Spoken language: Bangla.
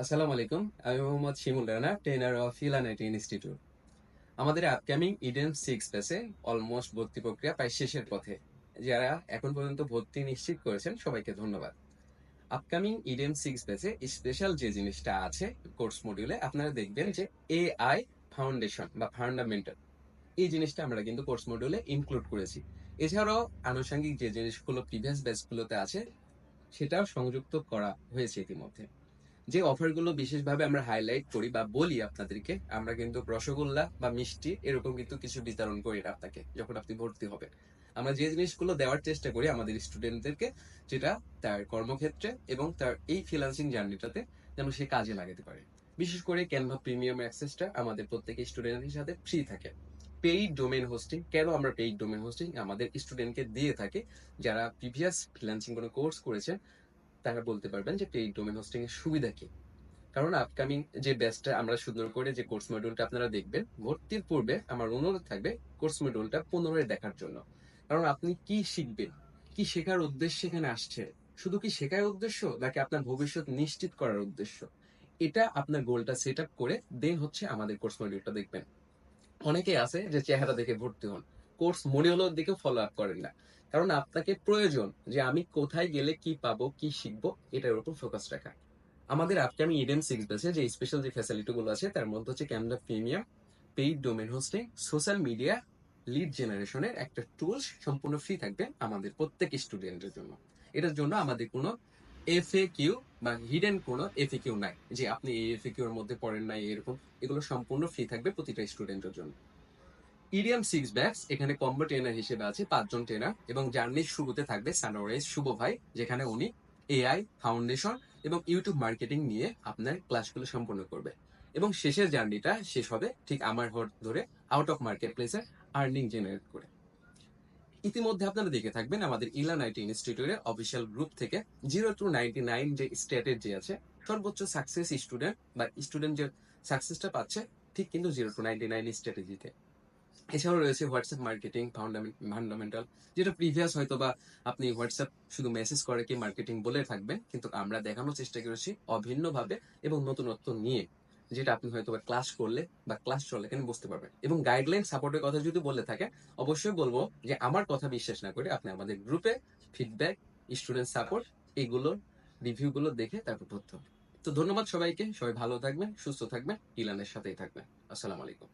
আসসালামু আলাইকুম। আমি মোহাম্মদ শিমুল রানা, ট্রেনার অফ হিলানাইটি ইনস্টিটিউট। আমাদের আপকামিং ইডেন 6 ব্যাচে অলমোস্ট ভর্তি প্রক্রিয়া প্রায় শেষের পথে। যারা এখন পর্যন্ত ভর্তি নিশ্চিত করেছেন সবাইকে ধন্যবাদ। আপকামিং ইডেন 6 ব্যাচে স্পেশাল যে জিনিসটা আছে কোর্স মডিউলে, আপনারা দেখবেন যে এআই ফাউন্ডেশন বা ফান্ডামেন্টাল, এই জিনিসটা আমরা কিন্তু কোর্স মডিউলে ইনক্লুড করেছি। এছাড়াও আনুষঙ্গিক যে জিনিসগুলো প্রিভিয়াস ব্যাচগুলোতে আছে সেটাও সংযুক্ত করা হয়েছে ইতিমধ্যে। যে অফারগুলো বিশেষভাবে আমরা হাইলাইট করি বা বলি আপনাদেরকে, আমরা কিন্তু রসগোল্লা বা মিষ্টি এরকম কিন্তু কিছু বিতরণ করি না আপনাকে যখন আপনি ভর্তি হবেন। আমরা যে জিনিসগুলো দেওয়ার চেষ্টা করি আমাদের স্টুডেন্টদেরকে, যেটা তার কর্মক্ষেত্রে এবং তার এই ফ্রিল্যান্সিং জার্নিটাতে যেন সে কাজে লাগাতে পারে। বিশেষ করে ক্যানভা প্রিমিয়াম অ্যাক্সেসটা আমাদের প্রত্যেক স্টুডেন্টের সাথে ফ্রি থাকে। পেইড ডোমেন হোস্টিং, কেন আমরা পেইড ডোমেন হোস্টিং আমাদের স্টুডেন্টকে দিয়ে থাকি? যারা প্রিভিয়াস ফ্রিল্যান্সিং কোনো কোর্স করেছেন তারা বলতে পারবেন যে পেইড ডোমেন হোস্টিং এর সুবিধা কি। কারণ আপকামিং যে ব্যাচটা আমরা সুন্দর করে যে কোর্স মডিউলটা আপনারা দেখবেন, ভর্তির পূর্বে আমার অনুরোধ থাকবে কোর্স মডিউলটা পুনরায় দেখার জন্য। কারণ আপনি কি শিখবেন, কি শেখার উদ্দেশ্যে এখানে আসছে, শুধু কি শেখার উদ্দেশ্য নাকি আপনার ভবিষ্যৎ নিশ্চিত করার উদ্দেশ্য, এটা আপনার গোলটা সেট আপ করে দেন হচ্ছে আমাদের কোর্স মডিউলটা দেখবেন। অনেকে আছে যে চেহারা দেখে ভর্তি হন, কোর্স মডিউলের দিকে ফলো আপ করেন না। কারণ আপনাকে প্রয়োজন যে আমি কোথায় গেলে কি পাবো, কি শিখবো, এটার উপর ফোকাস রাখা। আমাদের আপকামিং ইডেন 6 ব্যাচে যে স্পেশাল যে ফ্যাসিলিটি গুলো আছে তার মধ্যে হচ্ছে Canva premium, paid domain hosting, social media lead জেনারেশনের একটা টুলস সম্পূর্ণ ফ্রি থাকবে আমাদের প্রত্যেক স্টুডেন্টের জন্য। এটার জন্য আমাদের কোনো এফএকিউ বা হিডেন কোনো এফএকিউ নাই যে আপনি এই এফএকিউ এর মধ্যে পড়েন নাই এরকম। এগুলো সম্পূর্ণ ফ্রি থাকবে প্রতিটা স্টুডেন্টের জন্য। ইডিএম 6 ব্যাচ এখানে কম্বো ট্রেনার হিসেবে আছে 5 জন ট্রেনার, এবং জার্নির শুরুতে থাকবে সানরাইজ শুভ ভাই, যেখানে উনি এআই ফাউন্ডেশন এবং ইউটিউব মার্কেটিং নিয়ে আপনার ক্লাসগুলো সম্পন্ন করবে। এবং শেষের জার্নিটা শেষ হবে ঠিক আমার ঘর ধরে আউট অফ মার্কেট প্লেসে আর্নিং জেনারেট করে। ইতিমধ্যে আপনারা দেখে থাকবেন আমাদের ইলান আইটি ইনস্টিটিউটের অফিসিয়াল গ্রুপ থেকে 0 to 99 যে স্টেটের যে আছে সর্বোচ্চ সাকসেস স্টুডেন্ট বা স্টুডেন্ট যে সাকসেসটা পাচ্ছে, ঠিক কিন্তু 0 to 99 স্ট্র্যাটেজিতে। এছাড়াও রয়েছে হোয়াটসঅ্যাপ মার্কেটিং ফান্ডামেন্টাল, যেটা প্রিভিয়াস হয়তো বা আপনি হোয়াটসঅ্যাপ শুধু মেসেজ করে কি মার্কেটিং বলে থাকবেন, কিন্তু আমরা দেখানোর চেষ্টা করেছি অভিন্নভাবে এবং নতুনত্ব নিয়ে, যেটা আপনি হয়তো বা ক্লাস করলে বা ক্লাস চলাকালীন বুঝতে পারবেন। এবং গাইডলাইন সাপোর্টের কথা যদি বলে থাকে, অবশ্যই বলবো যে আমার কথা বিশ্বাস না করে আপনি আমাদের গ্রুপে ফিডব্যাক, স্টুডেন্ট সাপোর্ট, এগুলোর রিভিউগুলো দেখে তারপর ভর্তি হবে। তো ধন্যবাদ সবাইকে, সবাই ভালো থাকবেন, সুস্থ থাকবেন, ইলানের সাথেই থাকবেন। আসসালামু আলাইকুম।